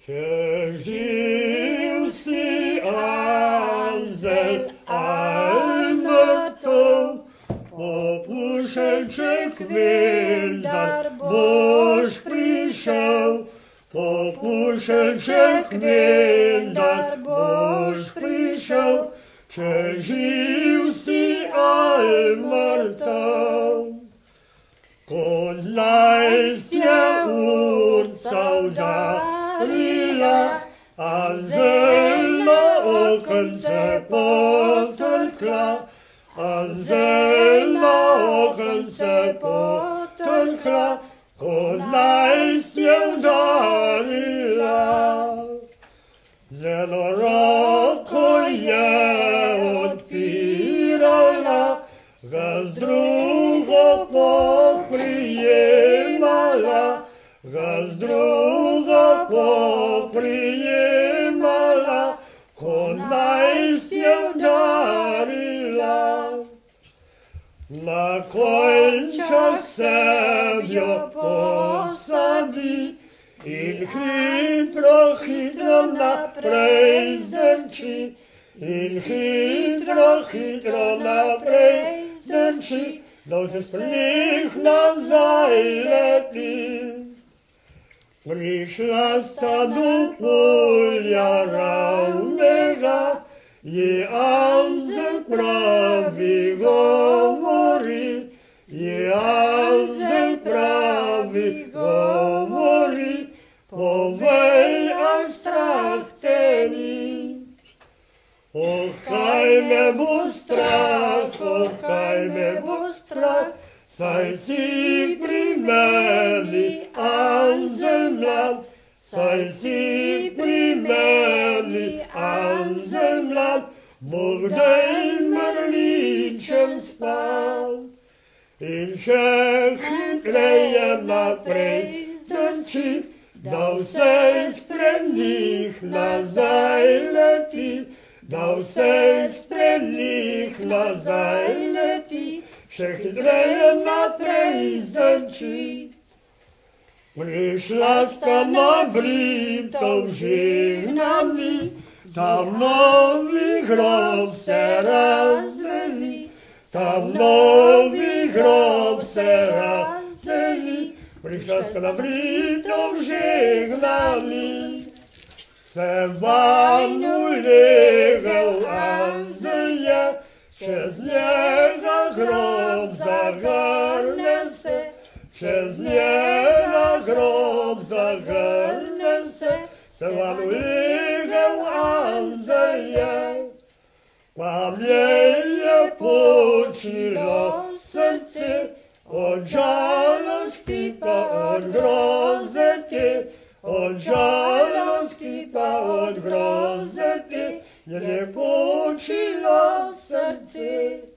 Živ si anzel al mrtev, popušenček vendar boš prišel, popušenček vendar boš prišel, če živ si al mrtev. Ko najstja urca udarila, anzelno okence potrkla, anzelno okence potrkla, ko najstja udarila. Zelo roko je odpirala, ga z drugo poprijemala, ga z drugo poprijemala, ko najstje udarila. Na končak sebjo posadi in hitro, hitro naprej zdrči, in hitro, hitro naprej zdrči, dokler smeh nazaj leti. Prišla sta do polja ravnega, je anzel pravi govori, je anzel pravi govori, povej, a strah te ni. Oh, kaj me bo strah, oh, kaj me bo strah, saj si pri meni anzel mlad, saj si pri meni anzel mlad, bo kdaj mrličem spal. In še hitreje naprej zdrči, da vse spred njih nazaj leti, da vse spred njih nazaj leti, še hitreje naprej zdrči. Prišla sta na Britov žegnani, tam novi grob se razdeli, tam novi grob se razdeli. Prišla sta na Britov žegnani, se vanju legel anzel je, čez njega grob zagrne se, čez njega grob zagrne se, se vanju legel anzel je. Pa mje je počilo srce, od žalosti pa od groze te, od žalosti pa od groze te, je počilo srce.